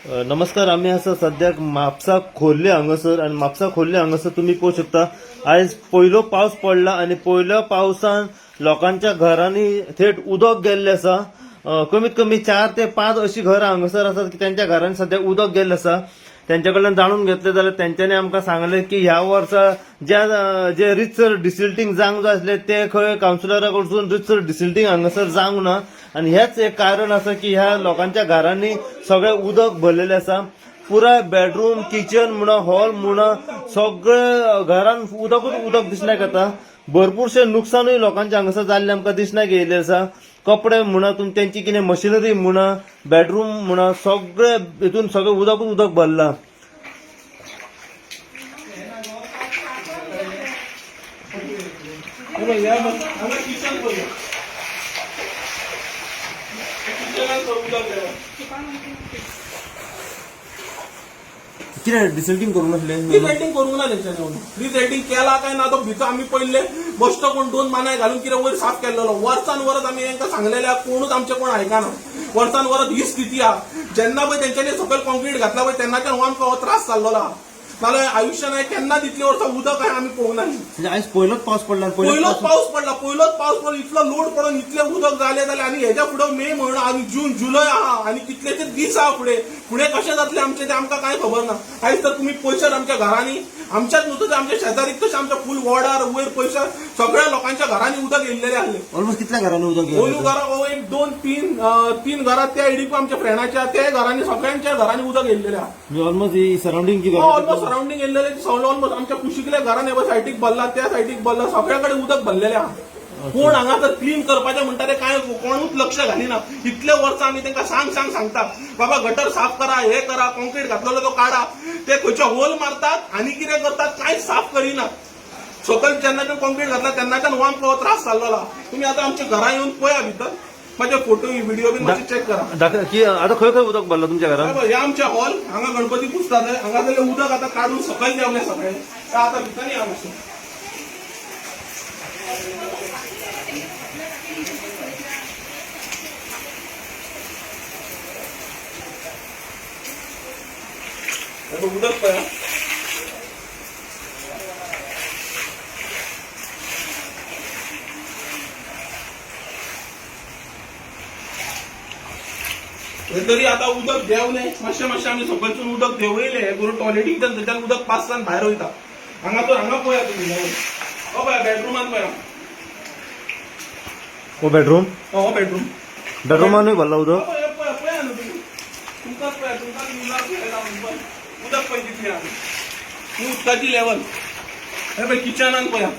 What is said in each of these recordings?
नमस्कार. आम्ही असं सध्या म्हापसा खोर्ले हांगासर आणि म्हापसा खोर्ले हांगासर तुम्ही पोवू शकता. आज पहिलो पावस पडला आणि पहिल्या पावसान लोकांच्या घरांनी थेट उदक गेल्ले आसा. कमीत कमी 4 ते 5 अशी घरां हांगासर आसात की त्यांच्या घरांनी सध्या उदक गेल्लें आसा. त्यांच्या कडल्यान जाणून घेतले जाल्यार त्यांच्यानी आमकां सांगले की ह्या वर्सा जे रितसर डिसिल्टिंग जावंक जाय आसले ते खंय कावन्सिलरा कडसून रितसर डिसिल्टिंग हांगासर जावंक ना आणि हेच एक कारण आसा की ह्या लोकांच्या घरांनी सगळे उदक भरलेले आसा. पुराय बेडरूम, किचन म्हणा, हॉल म्हणा, सगळे घरान उदकूच उदक दिसण्याक येता. भरपूरशे नुकसानूय लोकांच्या हांगासर जाल्ले आमकां दिसण्याक येयले आसा. कपडे म्हणा, त्यांची कितें मशिनरी म्हणा, बेडरूम म्हणा, सगळे हितून सगळे उदकूच उदक भरला. कितें डिसल्टिंग करूंक नासले? डिसल्टिंग करूंक ना तेंच्यानी. डिसल्टिंग केला काय ना तो भितर आमी पयले बश्ट कोण 2 मानाय घालून कितें वयर साफ केल्लो. वर्सान वरत आमी तांकां सांगलेल्या कोणूच आमचे कोण आयकना. वर्सान वरत ही स्थिती आहा. जेन्ना पळय तेंच्यानी सकयल कॉन्क्रीट घातला पळय तेन्नाच्यान हो आमकां हो त्रास जाल्लो आहा. नाल्यार आयुश्यान केन्ना तितली वर्सां उदक काय आमी पळोवंक ना. म्हणजे आज पहिलोच पावस पडला. पहिलोच पावस पडला. इतलो लोड पडून इतले उदक जाले जाल्यार आनी हेच्या फुडें मे म्हयनो आनी जून जुलय आहा आनी कितलेशे दीस आहा फुडें कशें जातले आमचे ते आमकां कांय खबर ना. आयज तर तुमी पयशात आमच्या घरांनी आमच्याच न्हू तर आमच्या शेजारीक तशें आमच्या फूल वॉर्डार वयर पयशा सगळ्या लोकांच्या घरांनी उदक येयल्लेले आहले. ऑलमोस्ट कितल्या घरांनी उदक दोन घरां एक 2-3 घरां त्या इडीक आमच्या फ्रेंडाच्या त्या घरांनी सगळ्यांच्या घरांनी उदक येयल्लेले आहा. म्हणजे ऑलमोस्ट ही सराउंडिंग ऑलमोस्ट सराउंडिंग येयल्लेले ऑलमोस्ट आमच्या कुशिकल्या घरान हे सायटीक भरला त्या सायटीक भरला सगळ्याकडे उदक भरलेले आहा. कोण हांगा तर क्लीन करपाचें म्हणटा ते काय कोणूच लक्ष घालिना. इतले वर्सां आमी तांकां सांगता बाबा गटर साफ करा, हे करा, कॉन्क्रीट घातलेलो तो काढा. ते खंयचे होल मारतात आनी कितें करतात कांयच साफ करिना. सकयल जेन्नाच्यान कॉन्क्रीट घातला तेन्नाच्यान हो आमकां त्रास जाल्लो आहा. तुमी आतां आमच्या घरा येवन पळया भितर माझे फोटो व्हिडिओ बी मातशे चेक करा की आता खंय खंय उदक भरला तुमच्या घरात. हे आमचे हॉल हांगा गणपती पुजतात हांगा जाल्यार उदक आतां काडून सकयल देवले सगळे आतां भितर या मातशें. उदक पळया तरी आता उदक देवले मातशें आमी सकयसून उदक देंवयले करून टॉयलेटीक थंयच्यान उदक पासान भायर वयता. हांगा पळया तुमी हो पळया बेडरुमान पळया हो बेडरूम बेडरुमानूय भरला उदक. पळया न्हू तुमी तुमकांच पळया तुमकांच उदक पळय कितली आहा ही उदकाची लेवल. हे पळय किचनान पळया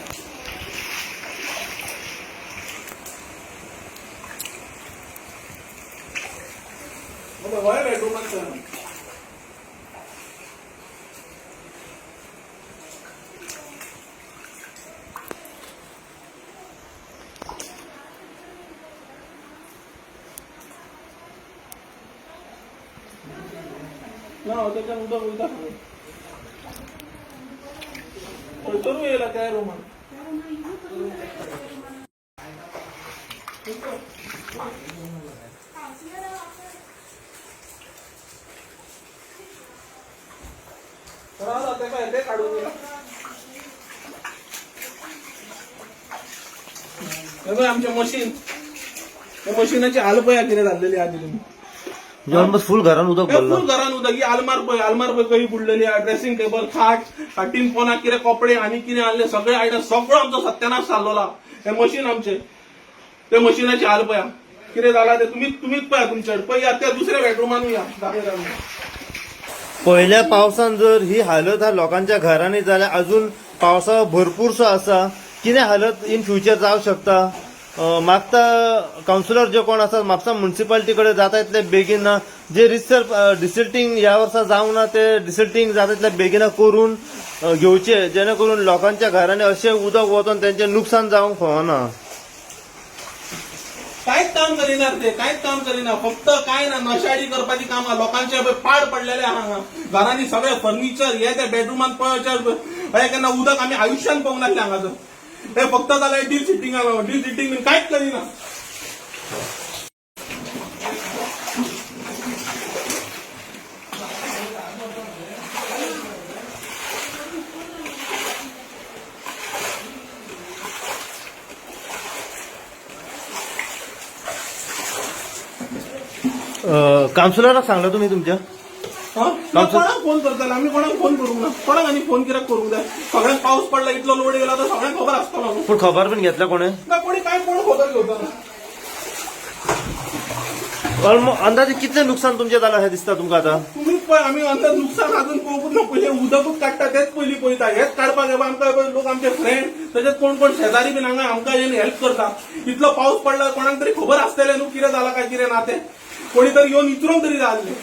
बेडरुमान पळया. ना त्याच्यान उदक वयता खंयसरू येयला त्या रुमान. ते काढून दिला आमचे मशीन त्या मशीनाची हाल पळया कितें जाल्लेली आहा तुम्ही. ऑलमोस्ट फुल घरान उदक भरला. फुल घरान उदक. ही आलमार पळय कही बुडलेली आहे. ड्रेसिंग टेबल, खाटीन पोना कितें कपडे आनी कितें आणले सगळे आयटम सगळो आमचो सत्यानाश जाल्लो आहा. हे मशीन आमचे ते मशीनाची हाल पळया कितें जाला ते तुमीच पळया तुमचे पळया त्या दुसऱ्या बेडरुमानूय या दाखयता. पहिल्या पावसान जर ही हालत हा लोकांच्या घरांनी जाल्यार अजून पावसा भरपूरसो आसा. कितें हालत इन फ्युचर जावं शकता. मागता कावन्सिलर जे कोण आसात म्हापसा म्युनिसिपालिटी कडेन जाता तितले बेगीन जे रिसर डिसल्टिंग ह्या वर्सा जावंक ना ते डिसल्टिंग जाता तितले बेगीन करून घेवचे जेणे करून लोकांच्या घरांनी अशें उदक वचोन तेंचें नुकसान जावंक फावना. कांयच काम करिना फक्त काय ना नशाडी करपाची कामां. लोकांचे पाड पडलेले आहा घरांनी सगळे फर्निचर हे त्या बेडरुमान पळय केन्ना उदक आमी आयुश्यान पळोवंक नासले हांगासर. हे फक्त जाल्यार डील सिटींग कांयच करिना. काउन्सिलराक सांगला तुम्ही तुमच्या कोणाक फोन करतले आम्ही कोणाक फोन करूंक ना कोणाक आनी फोन कित्याक करूंक जाय सगळ्यांक पाऊस पडला इतलो लोड गेला तर सगळ्यांक खबर आसतलो न्हू पण खबर पण घेतला कोणे ना कोणी काय कोण खबर घेवता अंदाजे कितले नुकसान तुमचे जालां हे दिसता तुमकां आता तुम्ही पळय आमी अंतर नुकसान अजून पळोवपूच ना पयलीं उदकूच काडटा तेच पयलीं पळयता हेच काडपाक येवं आमकां लोक आमचे फ्रेंड तशेंच कोण कोण शेजारी बीन हांगा आमकां येवन हेल्प करता इतलो पाऊस पडला कोणाक तरी खबर आसतलें न्हू कितें जालां काय कितें ना तें कोणी तरी येवन विचारूंक तरी जाय आसलें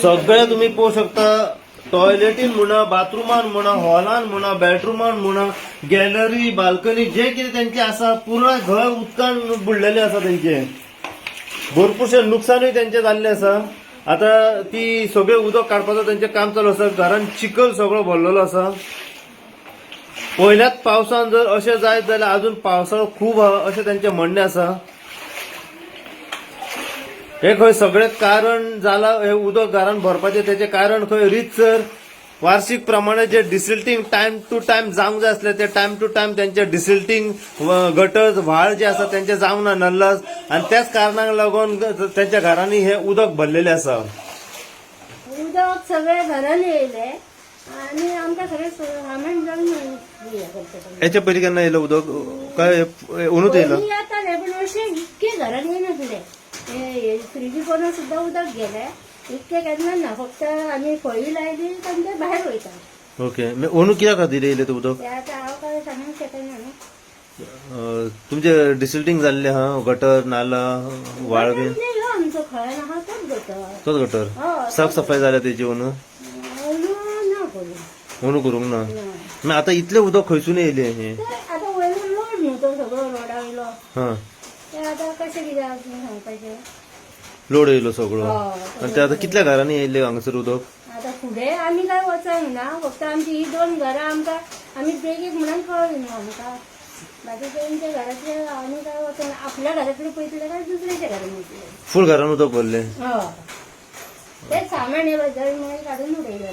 सगळे तुम्ही पळोवंक शकता टॉयलेटीन म्हणा बाथरुमान म्हणा हॉलान म्हणा बेडरुमान म्हणा गॅलरी बाल्कनी जे कितें तेंचे आसा पुराय घर उदकान बुडलेले आसा तेंचे भरपूरशे नुकसानूय तेंचे जाल्ले आसा आता ती सगळे उदक काडपाचो तेंचें काम चालू आसा घरान चिखल सगळो भरलेलो आसा पयल्याच पावसान जर अशें जायत जाल्यार अजून पावसाळो खूब आहा अशें तेंचें म्हणणें आसा हे खंय सगळें कारण जाला हे उदक घरान भरपाचें तेचें कारण खंय रितसर वार्षिक प्रमाणे जे डिसिल्टिंग टायम टू टायम जावंक जाय आसलें ते टायम टू टायम तेंचे डिसिल्टिंग गटर व्हाळ जे आसा तेंचे जावंक ना नल्लास आनी त्याच कारणाक लागून तेंच्या घरांनी हे उदक भरलेलें आसा उदक सगळे घरान येयले आणि आमकां सगळे सामान जावन हे करता हेच्या पयलीं केन्ना येयलें उदक काय उणूच येयला पयलीं येताले पण अशें इतके घरान येयनासले फ्रिजी पोरन सुद्दां उदक गेले इतके केन्ना ना फक्त आमी फळी लायली पण ते भायर वयता ओके अंदू कित्या खातीर येयलें तें उदक ते आतां हांव काय सांगूंक शकना न्हू तुमचे डिसिल्टिंग जाल्ले हा गटर नाला व्हाळ बीन नाही हो, आमचो खंय आहा तोच गटर तोच गटर हय. साफ सफाई जाल्या तेची अंदू ना करूं अंदू करूंक ना मागीर आतां इतलें उदक खंयसून येयलें हें आतां वयलो लोड न्हू तो सगळो रोडा वयलो हा ते आतां कशें कितें सांगपाचें लोड येयलो सगळो हय. आनी ते आतां कितल्या घरांनी येयले हांगासर उदक आता फुडें आमी काय वचंक ना फक्त आमची ही 2 घरां आमकां आमी बेगीन म्हणून कळ्ळी न्हू आमकां बाकी तेंच्या घरातले आमी काय वचंक ना आपल्या घरातले पळयतले काय दुसऱ्याच्या घरान वयतले फूल घरान उदक भरलें हय ते सामान हे बद्दल मागीर काडून उडयलें